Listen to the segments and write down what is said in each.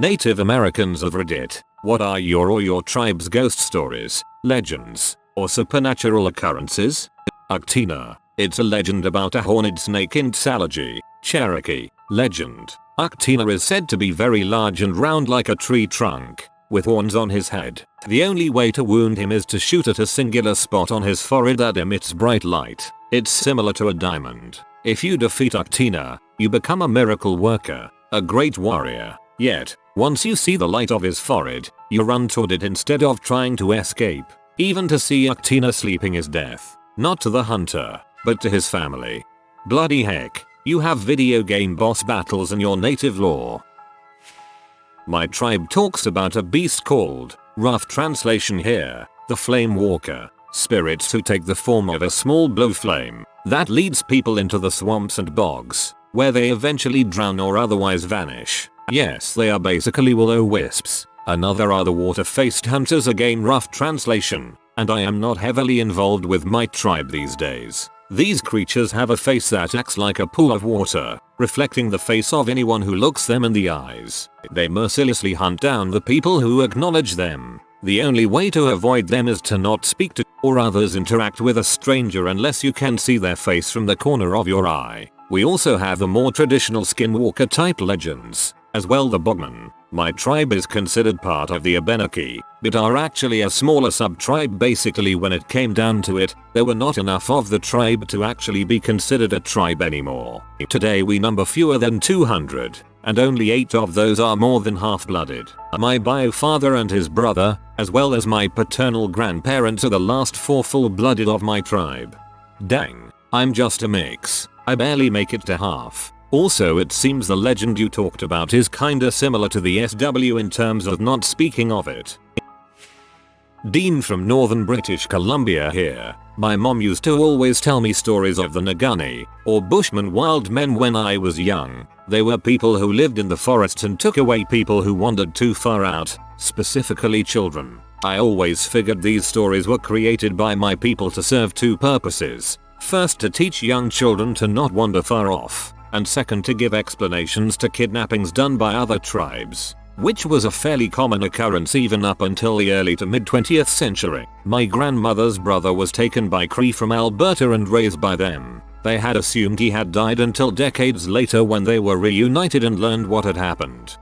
Native Americans of Reddit, what are your or your tribe's ghost stories, legends, or supernatural occurrences? Uctina. It's a legend about a horned snake in mythology. Cherokee. Legend. Uctina is said to be very large and round like a tree trunk, with horns on his head. The only way to wound him is to shoot at a singular spot on his forehead that emits bright light. It's similar to a diamond. If you defeat Uctina, you become a miracle worker, a great warrior. Yet, once you see the light of his forehead, you run toward it instead of trying to escape. Even to see Uctina sleeping is death. Not to the hunter, but to his family. Bloody heck, you have video game boss battles in your native lore. My tribe talks about a beast called, rough translation here, the Flame Walker. Spirits who take the form of a small blue flame that leads people into the swamps and bogs, where they eventually drown or otherwise vanish. Yes, they are basically will-o-wisps. Another are the water-faced hunters, again rough translation, and I am not heavily involved with my tribe these days. These creatures have a face that acts like a pool of water, reflecting the face of anyone who looks them in the eyes. They mercilessly hunt down the people who acknowledge them. The only way to avoid them is to not speak to or others interact with a stranger unless you can see their face from the corner of your eye. We also have the more traditional skinwalker type legends, as well the bushmen. My tribe is considered part of the Abenaki, but are actually a smaller sub-tribe. Basically, when it came down to it, there were not enough of the tribe to actually be considered a tribe anymore. Today we number fewer than 200, and only 8 of those are more than half-blooded. My bio father and his brother, as well as my paternal grandparents, are the last 4 full-blooded of my tribe. Dang, I'm just a mix. I barely make it to half. Also, it seems the legend you talked about is kinda similar to the SW in terms of not speaking of it. Dean from northern British Columbia here. My mom used to always tell me stories of the Ngani, or bushmen, wild men when I was young. They were people who lived in the forests and took away people who wandered too far out, specifically children. I always figured these stories were created by my people to serve 2 purposes. First, to teach young children to not wander far off, and second, to give explanations to kidnappings done by other tribes, which was a fairly common occurrence even up until the early to mid 20th century. My grandmother's brother was taken by Cree from Alberta and raised by them. They had assumed he had died until decades later when they were reunited and learned what had happened.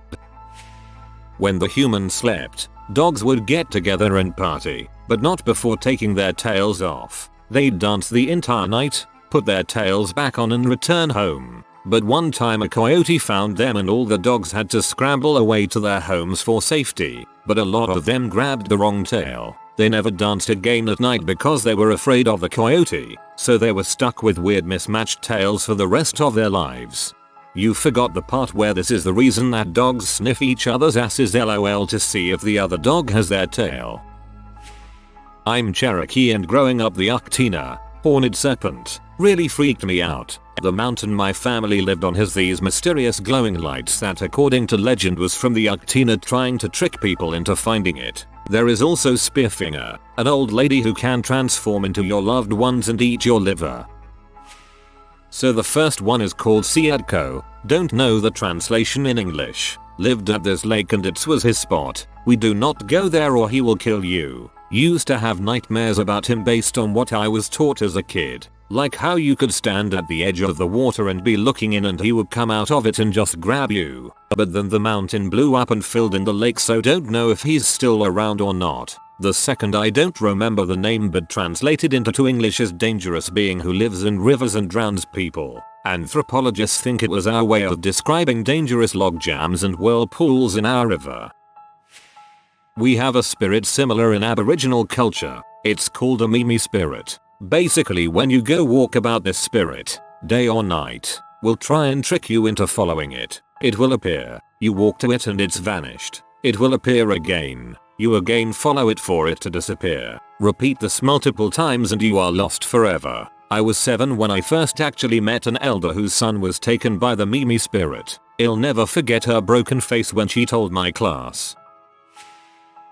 When the humans slept, dogs would get together and party, but not before taking their tails off. They'd dance the entire night, put their tails back on and return home. But one time a coyote found them and all the dogs had to scramble away to their homes for safety, but a lot of them grabbed the wrong tail. They never danced again at night because they were afraid of the coyote, so they were stuck with weird mismatched tails for the rest of their lives. You forgot the part where this is the reason that dogs sniff each other's asses LOL to see if the other dog has their tail. I'm Cherokee, and growing up the Uctina, horned serpent, really freaked me out. The mountain my family lived on has these mysterious glowing lights that, according to legend, was from the Uctina trying to trick people into finding it. There is also Spearfinger, an old lady who can transform into your loved ones and eat your liver. So the first one is called Siadko, don't know the translation in English. Lived at this lake and it was his spot. We do not go there or he will kill you. Used to have nightmares about him based on what I was taught as a kid. Like how you could stand at the edge of the water and be looking in and he would come out of it and just grab you. But then the mountain blew up and filled in the lake, so don't know if he's still around or not. The second, I don't remember the name, but translated into English is dangerous being who lives in rivers and drowns people. Anthropologists think it was our way of describing dangerous log jams and whirlpools in our river. We have a spirit similar in Aboriginal culture. It's called a Mimi spirit. Basically, when you go walk about this spirit, day or night, will try and trick you into following it. It will appear, you walk to it and it's vanished. It will appear again, you again follow it for it to disappear. Repeat this multiple times and you are lost forever. I was 7 when I first actually met an elder whose son was taken by the Mimi spirit. I'll never forget her broken face when she told my class.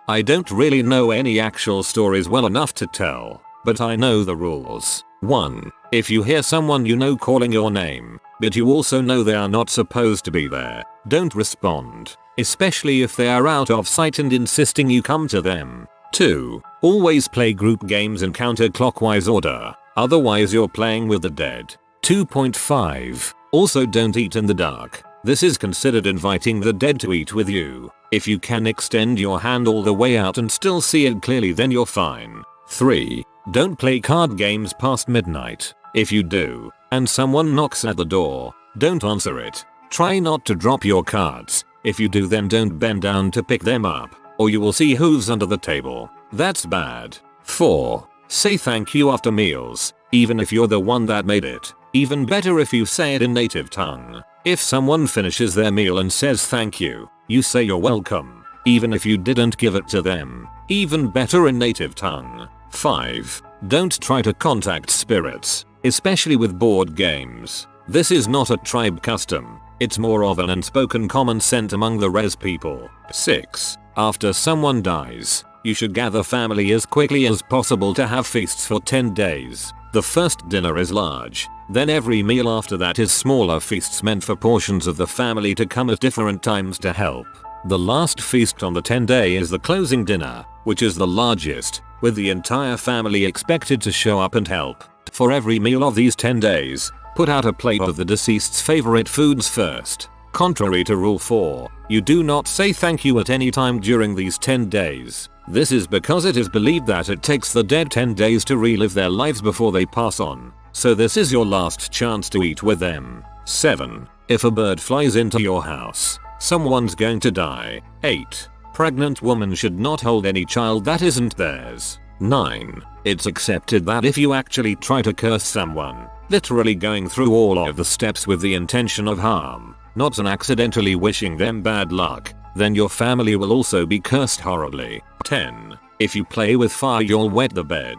I don't really know any actual stories well enough to tell, but I know the rules. 1. If you hear someone you know calling your name, but you also know they are not supposed to be there, don't respond, especially if they are out of sight and insisting you come to them. 2. Always play group games in counterclockwise order, otherwise you're playing with the dead. 2.5. Also don't eat in the dark. This is considered inviting the dead to eat with you. If you can extend your hand all the way out and still see it clearly, then you're fine. 3. Don't play card games past midnight. If you do, and someone knocks at the door, don't answer it. Try not to drop your cards. If you do, then don't bend down to pick them up, or you will see hooves under the table. That's bad. 4. Say thank you after meals, even if you're the one that made it. Even better if you say it in native tongue. If someone finishes their meal and says thank you, you say you're welcome, even if you didn't give it to them. Even better in native tongue. 5. Don't try to contact spirits, especially with board games. This is not a tribe custom. It's more of an unspoken common sense among the res people. 6. After someone dies, you should gather family as quickly as possible to have feasts for 10 days. The first dinner is large, then every meal after that is smaller feasts meant for portions of the family to come at different times to help. The last feast on the 10-day is the closing dinner, which is the largest, with the entire family expected to show up and help. For every meal of these 10 days, put out a plate of the deceased's favorite foods first. Contrary to Rule 4, you do not say thank you at any time during these 10 days. This is because it is believed that it takes the dead 10 days to relive their lives before they pass on, so this is your last chance to eat with them. 7. If a bird flies into your house, someone's going to die. 8. Pregnant woman should not hold any child that isn't theirs. 9. It's accepted that if you actually try to curse someone, literally going through all of the steps with the intention of harm, not an accidentally wishing them bad luck, then your family will also be cursed horribly. 10. If you play with fire, you'll wet the bed.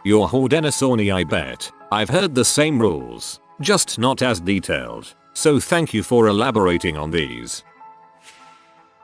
You're Haudenosaunee, I bet. I've heard the same rules, just not as detailed, so thank you for elaborating on these.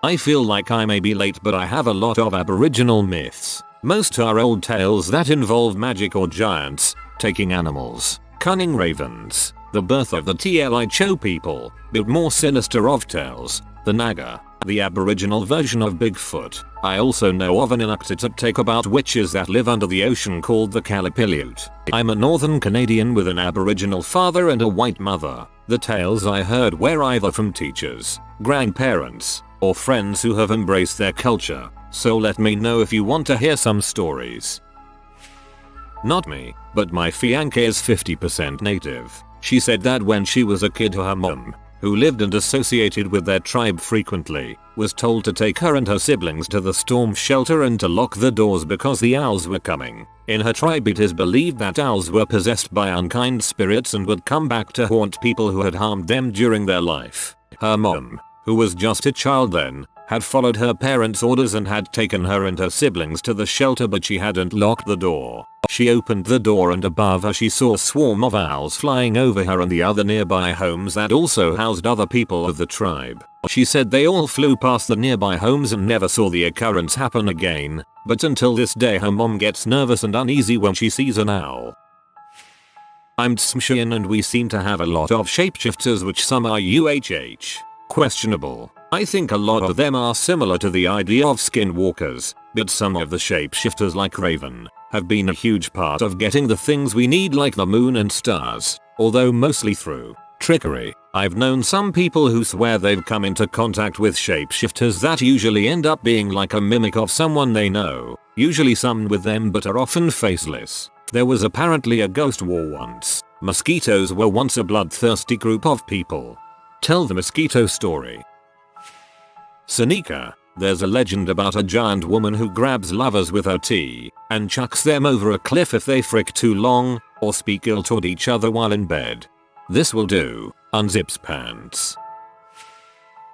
I feel like I may be late, but I have a lot of Aboriginal myths. Most are old tales that involve magic or giants, taking animals, cunning ravens, the birth of the Tli Cho people, but more sinister of tales, the Naga, the Aboriginal version of Bigfoot. I also know of an Inuktitut take about witches that live under the ocean called the Kalipiliut. I'm a Northern Canadian with an Aboriginal father and a white mother. The tales I heard were either from teachers, grandparents, or friends who have embraced their culture, so let me know if you want to hear some stories. Not me, but my fiancé is 50% native. She said that when she was a kid, her mom, who lived and associated with their tribe frequently, was told to take her and her siblings to the storm shelter and to lock the doors because the owls were coming. In her tribe, it is believed that owls were possessed by unkind spirits and would come back to haunt people who had harmed them during their life. Her mom, who was just a child then, had followed her parents' orders and had taken her and her siblings to the shelter, but she hadn't locked the door. She opened the door and above her she saw a swarm of owls flying over her and the other nearby homes that also housed other people of the tribe. She said they all flew past the nearby homes and never saw the occurrence happen again, but until this day her mom gets nervous and uneasy when she sees an owl. I'm Tsmshian and we seem to have a lot of shapeshifters, which some are questionable. I think a lot of them are similar to the idea of skinwalkers, but some of the shapeshifters like Raven have been a huge part of getting the things we need like the moon and stars, although mostly through trickery. I've known some people who swear they've come into contact with shapeshifters that usually end up being like a mimic of someone they know, usually summoned with them but are often faceless. There was apparently a ghost war once. Mosquitoes were once a bloodthirsty group of people. Tell the mosquito story. Seneca, there's a legend about a giant woman who grabs lovers with her tea and chucks them over a cliff if they frick too long or speak ill toward each other while in bed. This will do. Unzips pants.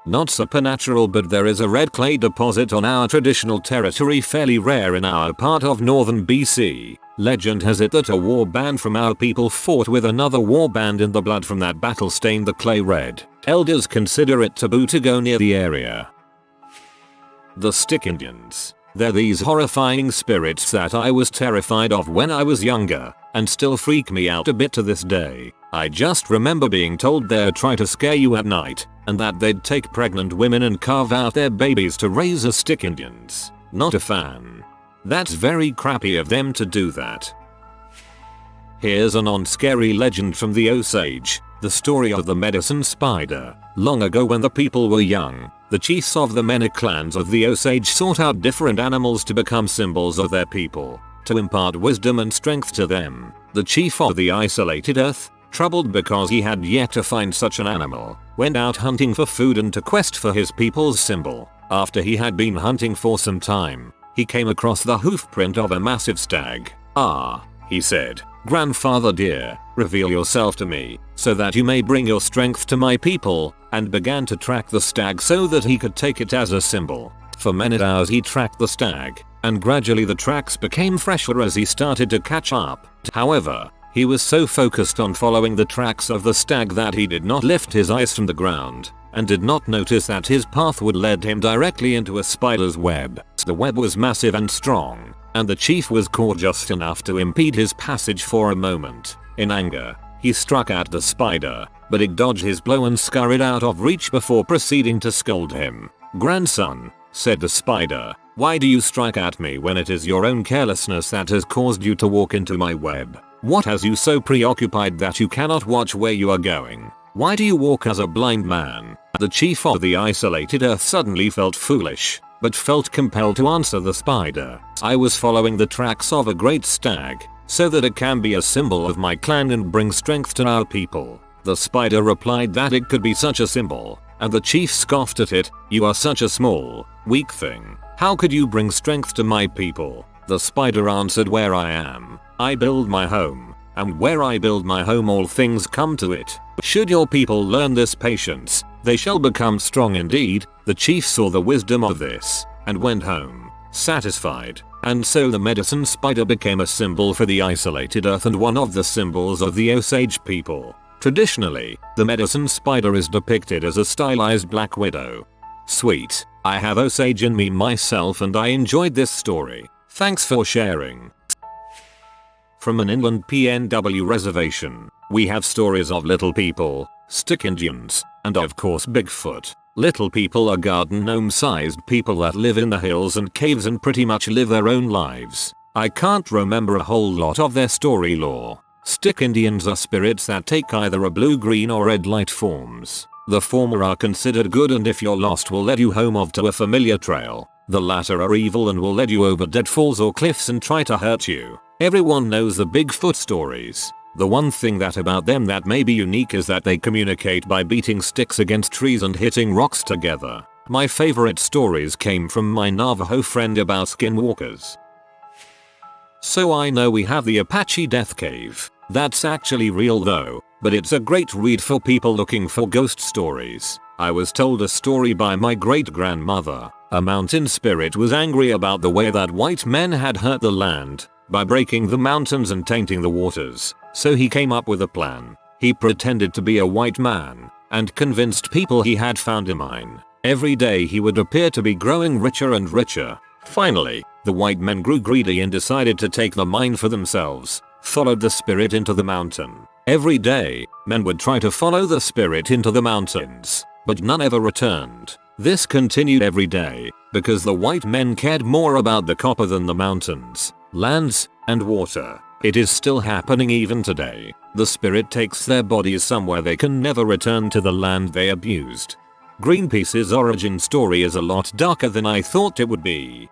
Not supernatural, but there is a red clay deposit on our traditional territory, fairly rare in our part of northern BC. Legend has it that a war band from our people fought with another war band and the blood from that battle stained the clay red. Elders consider it taboo to go near the area. The Stick Indians. They're these horrifying spirits that I was terrified of when I was younger, and still freak me out a bit to this day. I just remember being told they'd try to scare you at night, and that they'd take pregnant women and carve out their babies to raise as stick Indians. Not a fan. That's very crappy of them to do that. Here's a non-scary legend from the Osage, the story of the medicine spider. Long ago when the people were young, the chiefs of the many clans of the Osage sought out different animals to become symbols of their people, to impart wisdom and strength to them. The chief of the isolated earth, troubled because he had yet to find such an animal, went out hunting for food and to quest for his people's symbol. After he had been hunting for some time, he came across the hoofprint of a massive stag. "Ah," he said, "grandfather dear, reveal yourself to me, so that you may bring your strength to my people," and began to track the stag so that he could take it as a symbol. For many hours he tracked the stag, and gradually the tracks became fresher as he started to catch up. However, he was so focused on following the tracks of the stag that he did not lift his eyes from the ground, and did not notice that his path would lead him directly into a spider's web. The web was massive and strong, and the chief was caught just enough to impede his passage for a moment. In anger, he struck at the spider, but it dodged his blow and scurried out of reach before proceeding to scold him. "Grandson," said the spider, "why do you strike at me when it is your own carelessness that has caused you to walk into my web? What has you so preoccupied that you cannot watch where you are going? Why do you walk as a blind man?" The chief of the isolated earth suddenly felt foolish, but felt compelled to answer the spider. "I was following the tracks of a great stag, so that it can be a symbol of my clan and bring strength to our people." The spider replied that it could be such a symbol, and the chief scoffed at it. "You are such a small, weak thing. How could you bring strength to my people?" The spider answered, "Where I am, I build my home, and where I build my home all things come to it. Should your people learn this patience, they shall become strong indeed." The chief saw the wisdom of this, and went home, satisfied, and so the medicine spider became a symbol for the isolated earth and one of the symbols of the Osage people. Traditionally, the medicine spider is depicted as a stylized black widow. Sweet, I have Osage in me myself and I enjoyed this story. Thanks for sharing. From an inland PNW reservation, we have stories of little people, stick Indians, and of course Bigfoot. Little people are garden gnome-sized people that live in the hills and caves and pretty much live their own lives. I can't remember a whole lot of their story lore. Stick Indians are spirits that take either a blue, green or red light forms. The former are considered good and if you're lost will lead you home to a familiar trail. The latter are evil and will lead you over deadfalls or cliffs and try to hurt you. Everyone knows the Bigfoot stories. The one thing that about them that may be unique is that they communicate by beating sticks against trees and hitting rocks together. My favorite stories came from my Navajo friend about skinwalkers. So I know we have the Apache Death Cave. That's actually real though, but it's a great read for people looking for ghost stories. I was told a story by my great-grandmother. A mountain spirit was angry about the way that white men had hurt the land by breaking the mountains and tainting the waters. So he came up with a plan. He pretended to be a white man and convinced people he had found a mine. Every day he would appear to be growing richer and richer. Finally, the white men grew greedy and decided to take the mine for themselves, followed the spirit into the mountain. Every day, men would try to follow the spirit into the mountains, but none ever returned. This continued every day, because the white men cared more about the copper than the mountains, lands, and water. It is still happening even today. The spirit takes their bodies somewhere they can never return to the land they abused. Greenpeace's origin story is a lot darker than I thought it would be.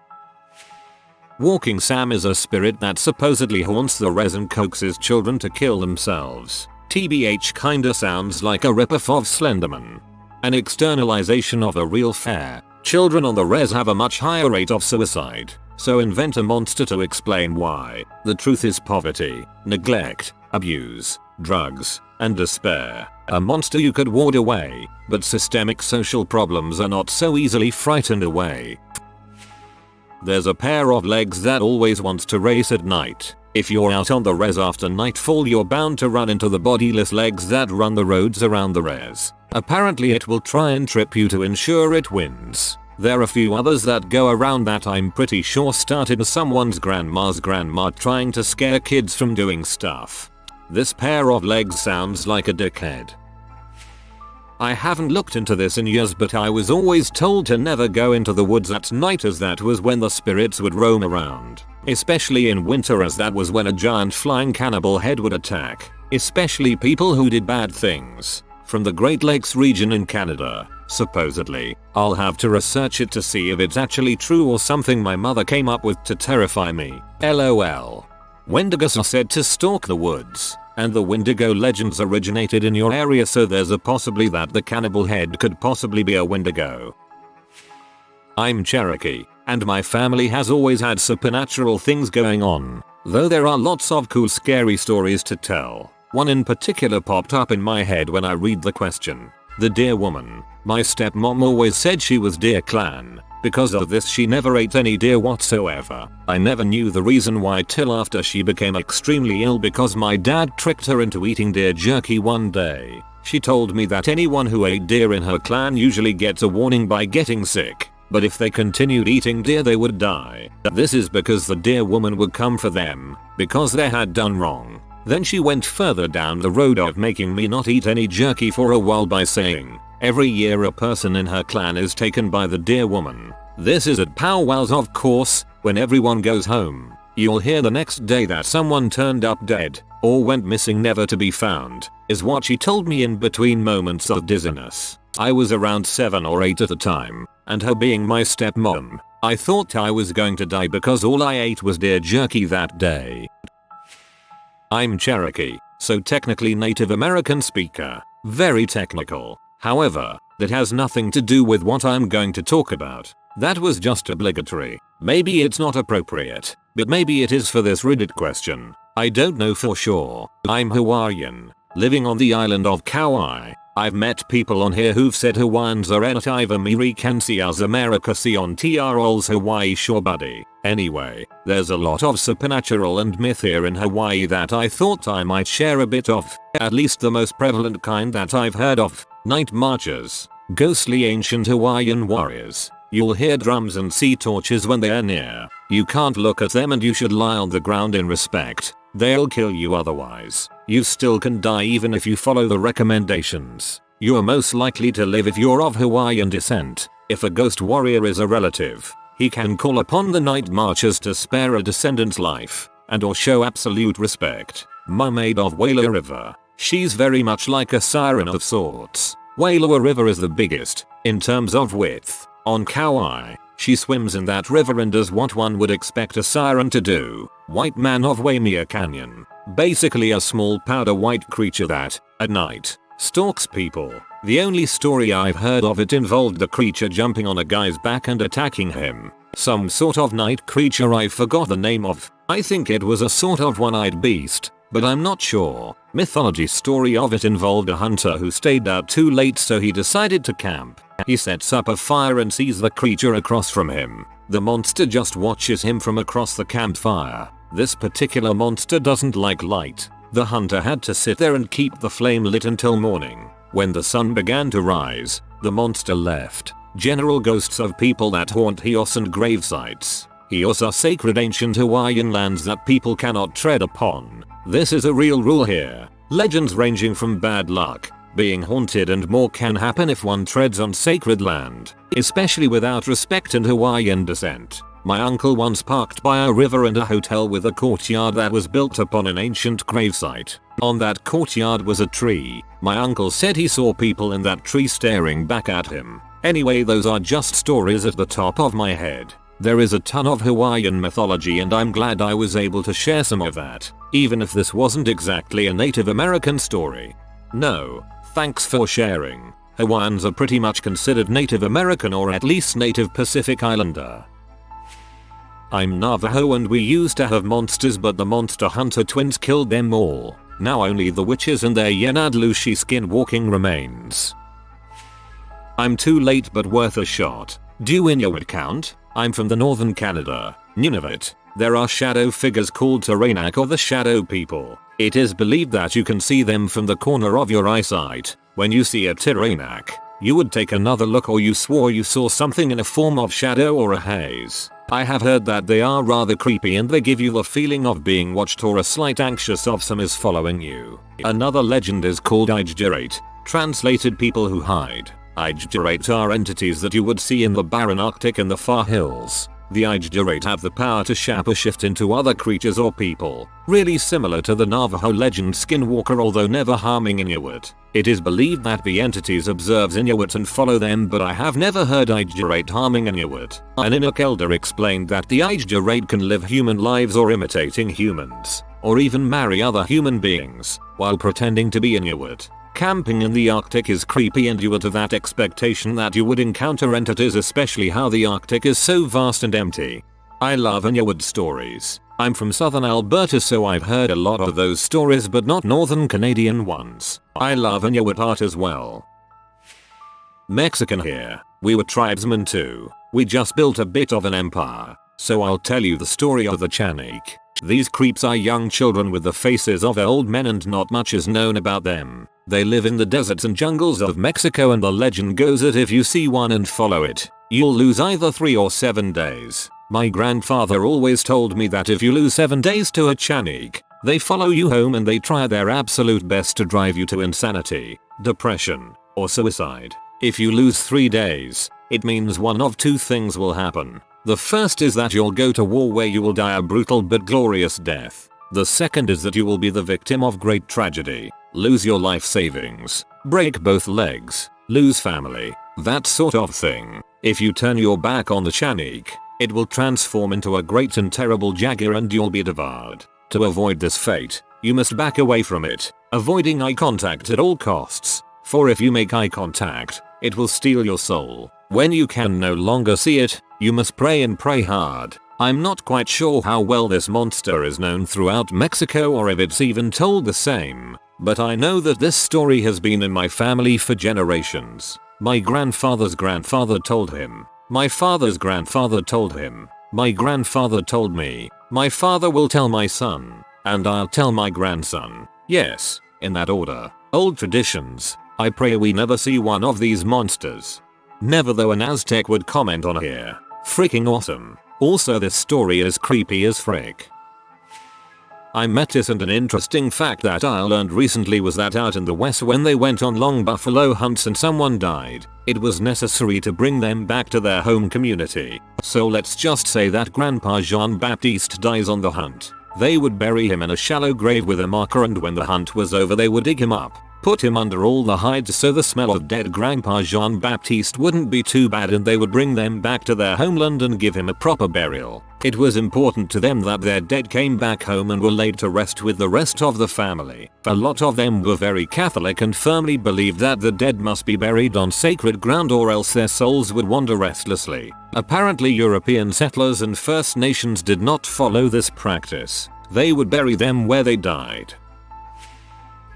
Walking Sam is a spirit that supposedly haunts the res and coaxes children to kill themselves. TBH kinda sounds like a ripoff of Slenderman. An externalization of a real fair. Children on the res have a much higher rate of suicide, so invent a monster to explain why. The truth is poverty, neglect, abuse, drugs, and despair. A monster you could ward away, but systemic social problems are not so easily frightened away. There's a pair of legs that always wants to race at night. If you're out on the res after nightfall you're bound to run into the bodiless legs that run the roads around the res. Apparently it will try and trip you to ensure it wins. There are a few others that go around that I'm pretty sure started as someone's grandma's grandma trying to scare kids from doing stuff. This pair of legs sounds like a dickhead. I haven't looked into this in years, but I was always told to never go into the woods at night, as that was when the spirits would roam around. Especially in winter, as that was when a giant flying cannibal head would attack. Especially people who did bad things. From the Great Lakes region in Canada, supposedly. I'll have to research it to see if it's actually true or something my mother came up with to terrify me. LOL. Wendigos are said to stalk the woods. And the Wendigo legends originated in your area, so there's a possibility that the cannibal head could possibly be a Wendigo. I'm Cherokee, and my family has always had supernatural things going on, though there are lots of cool scary stories to tell. One in particular popped up in my head when I read the question. The deer woman. My stepmom always said she was deer clan. Because of this she never ate any deer whatsoever. I never knew the reason why till after she became extremely ill, because my dad tricked her into eating deer jerky one day. She told me that anyone who ate deer in her clan usually gets a warning by getting sick, but if they continued eating deer they would die. This is because the deer woman would come for them, because they had done wrong. Then she went further down the road of making me not eat any jerky for a while by saying, every year a person in her clan is taken by the deer woman. This is at powwows, of course. When everyone goes home, you'll hear the next day that someone turned up dead, or went missing never to be found, is what she told me in between moments of dizziness. I was around 7 or 8 at the time, and her being my stepmom, I thought I was going to die because all I ate was deer jerky that day. I'm Cherokee, so technically Native American speaker. Very technical. However, that has nothing to do with what I'm going to talk about. That was just obligatory. Maybe it's not appropriate, but maybe it is for this Reddit question. I don't know for sure. I'm Hawaiian, living on the island of Kauai. I've met people on here who've said Hawaiians are Enativa Mirikansi as America on TRL's Hawaii shore buddy. Anyway, there's a lot of supernatural and myth here in Hawaii that I thought I might share a bit of, at least the most prevalent kind that I've heard of. Night marchers. Ghostly ancient Hawaiian warriors. You'll hear drums and see torches when they are near. You can't look at them and you should lie on the ground in respect. They'll kill you otherwise. You still can die even if you follow the recommendations. You are most likely to live if you're of Hawaiian descent. If a ghost warrior is a relative, he can call upon the night marchers to spare a descendant's life, and or show absolute respect. Mermaid of Wailoa River. She's very much like a siren of sorts. Wailoa River is the biggest, in terms of width, on Kauai. She swims in that river and does what one would expect a siren to do. White man of Waimea Canyon. Basically a small powder white creature that, at night, stalks people. The only story I've heard of it involved the creature jumping on a guy's back and attacking him. Some sort of night creature I forgot the name of. I think it was a sort of one-eyed beast, but I'm not sure. Mythology story of it involved a hunter who stayed out too late, so he decided to camp. He sets up a fire and sees the creature across from him. The monster just watches him from across the campfire. This particular monster doesn't like light. The hunter had to sit there and keep the flame lit until morning. When the sun began to rise, the monster left. General ghosts of people that haunt heiaus and grave sites. Heiaus are sacred ancient Hawaiian lands that people cannot tread upon. This is a real rule here. Legends ranging from bad luck, being haunted and more can happen if one treads on sacred land, especially without respect and Hawaiian descent. My uncle once parked by a river and a hotel with a courtyard that was built upon an ancient gravesite. On that courtyard was a tree. My uncle said he saw people in that tree staring back at him. Anyway, those are just stories at the top of my head. There is a ton of Hawaiian mythology and I'm glad I was able to share some of that, even if this wasn't exactly a Native American story. No, thanks for sharing. Hawaiians are pretty much considered Native American or at least Native Pacific Islander. I'm Navajo and we used to have monsters, but the monster hunter twins killed them all. Now only the witches and their Yenadlushi skinwalking remains. I'm too late but worth a shot. Do Inuit count? I'm from the northern Canada, Nunavut. There are shadow figures called Taranak or the shadow people. It is believed that you can see them from the corner of your eyesight. When you see a Taranak, you would take another look, or you swore you saw something in a form of shadow or a haze. I have heard that they are rather creepy and they give you the feeling of being watched or a slight anxious of some is following you. Another legend is called Ijgerate, translated people who hide. Ijgerate are entities that you would see in the barren Arctic and the far hills. The Ijgerate have the power to shift into other creatures or people, really similar to the Navajo legend Skinwalker, although never harming Inuit. It is believed that the entities observe Inuit and follow them, but I have never heard Ijgerate harming Inuit. An Inuk elder explained that the Ijgerate can live human lives or imitating humans, or even marry other human beings, while pretending to be Inuit. Camping in the Arctic is creepy and you are to that expectation that you would encounter entities, especially how the Arctic is so vast and empty. I love Inuit stories. I'm from southern Alberta, so I've heard a lot of those stories, but not northern Canadian ones. I love Inuit art as well. Mexican here. We were tribesmen too. We just built a bit of an empire. So I'll tell you the story of the Cherokee. These creeps are young children with the faces of old men and not much is known about them. They live in the deserts and jungles of Mexico, and the legend goes that if you see one and follow it, you'll lose either 3 or 7 days. My grandfather always told me that if you lose 7 days to a Cherokee, they follow you home and they try their absolute best to drive you to insanity, depression, or suicide. If you lose 3 days, it means one of 2 things will happen. The first is that you'll go to war where you will die a brutal but glorious death. The second is that you will be the victim of great tragedy, lose your life savings, break both legs, lose family, that sort of thing. If you turn your back on the Cherokee, it will transform into a great and terrible jaguar and you'll be devoured. To avoid this fate, you must back away from it, avoiding eye contact at all costs, for if you make eye contact, it will steal your soul. When you can no longer see it, you must pray and pray hard. I'm not quite sure how well this monster is known throughout Mexico or if it's even told the same, but I know that this story has been in my family for generations. My grandfather's grandfather told him. My father's grandfather told him. My grandfather told me. My father will tell my son. And I'll tell my grandson. Yes, in that order. Old traditions. I pray we never see one of these monsters. Never, though an Aztec would comment on here. Freaking awesome. Also, this story is creepy as frick. I met this, and an interesting fact that I learned recently was that out in the west, when they went on long buffalo hunts and someone died, it was necessary to bring them back to their home community. So let's just say that Grandpa Jean-Baptiste dies on the hunt. They would bury him in a shallow grave with a marker, and when the hunt was over they would dig him up, put him under all the hides so the smell of dead Grandpa Jean-Baptiste wouldn't be too bad, and they would bring them back to their homeland and give him a proper burial. It was important to them that their dead came back home and were laid to rest with the rest of the family. A lot of them were very Catholic and firmly believed that the dead must be buried on sacred ground or else their souls would wander restlessly. Apparently European settlers and First Nations did not follow this practice. They would bury them where they died.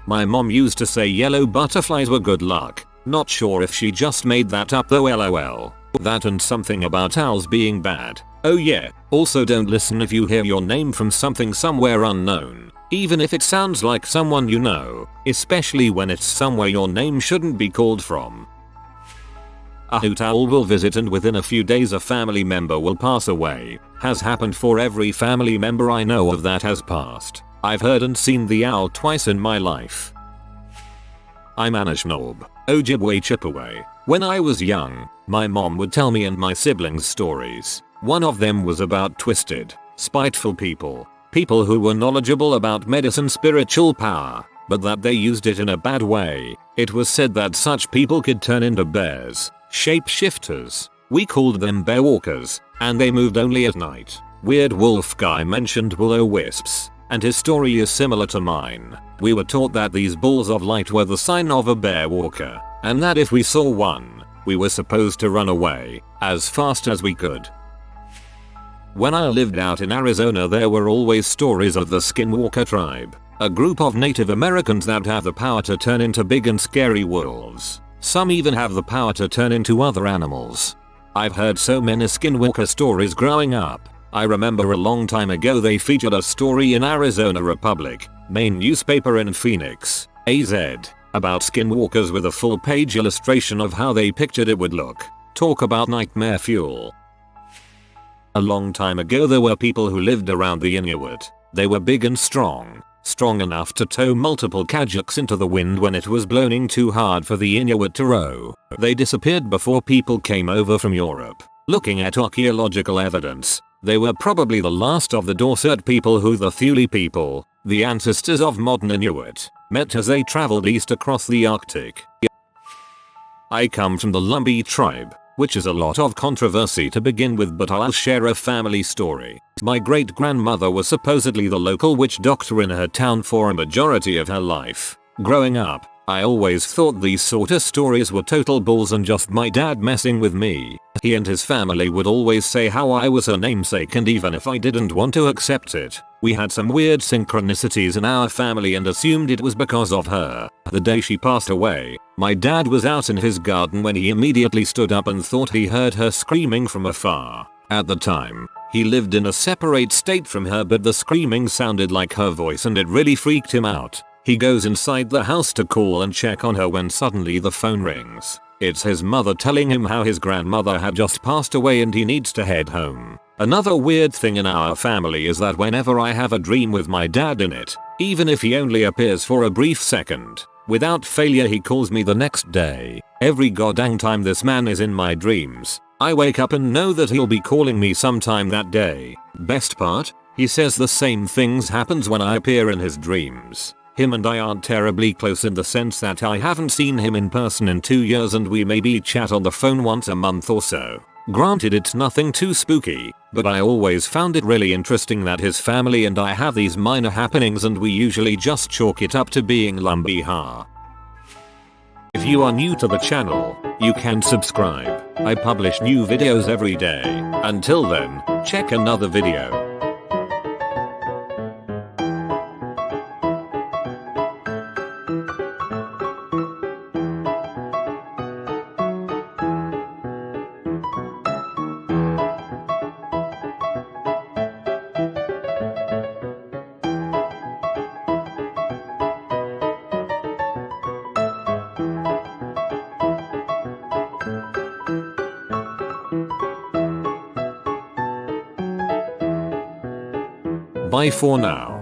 My mom used to say yellow butterflies were good luck. Not sure if she just made that up though, lol. That and something about owls being bad. Oh yeah, also don't listen if you hear your name from something somewhere unknown, even if it sounds like someone you know, especially when it's somewhere your name shouldn't be called from. A hoot owl will visit and within a few days a family member will pass away. Has happened for every family member I know of that has passed. I've heard and seen the owl twice in my life. I'm Anishnob, Ojibwe Chippewa. When I was young, my mom would tell me and my siblings stories. One of them was about twisted, spiteful people. People who were knowledgeable about medicine, spiritual power, but that they used it in a bad way. It was said that such people could turn into bears, shapeshifters. We called them bear walkers, and they moved only at night. Weird Wolf Guy mentioned will-o-wisps, and his story is similar to mine. We were taught that these balls of light were the sign of a bear walker, and that if we saw one, we were supposed to run away as fast as we could. When I lived out in Arizona, there were always stories of the Skinwalker tribe, a group of Native Americans that have the power to turn into big and scary wolves. Some even have the power to turn into other animals. I've heard so many Skinwalker stories growing up. I remember a long time ago they featured a story in Arizona Republic, main newspaper in Phoenix, AZ, About skinwalkers with a full-page illustration of how they pictured it would look. Talk about nightmare fuel. A long time ago there were people who lived around the Inuit. They were big and strong. Strong enough to tow multiple kayaks into the wind when it was blowing too hard for the Inuit to row. They disappeared before people came over from Europe. Looking at archaeological evidence, they were probably the last of the Dorset people who the Thule people, the ancestors of modern Inuit, met as they traveled east across the Arctic. I come from the Lumbee tribe, which is a lot of controversy to begin with, but I'll share a family story. My great-grandmother was supposedly the local witch doctor in her town for a majority of her life. Growing up, I always thought these sort of stories were total bulls and just my dad messing with me. He and his family would always say how I was her namesake, and even if I didn't want to accept it, we had some weird synchronicities in our family and assumed it was because of her. The day she passed away, my dad was out in his garden when he immediately stood up and thought he heard her screaming from afar. At the time, he lived in a separate state from her, but the screaming sounded like her voice and it really freaked him out. He goes inside the house to call and check on her when suddenly the phone rings. It's his mother telling him how his grandmother had just passed away and he needs to head home. Another weird thing in our family is that whenever I have a dream with my dad in it, even if he only appears for a brief second, without failure he calls me the next day. Every goddamn time this man is in my dreams, I wake up and know that he'll be calling me sometime that day. Best part? He says the same things happens when I appear in his dreams. Him and I aren't terribly close in the sense that I haven't seen him in person in 2 years and we maybe chat on the phone once a month or so. Granted, it's nothing too spooky, but I always found it really interesting that his family and I have these minor happenings and we usually just chalk it up to being lumbee ha. If you are new to the channel, you can subscribe. I publish new videos every day. Until then, check another video. Bye for now.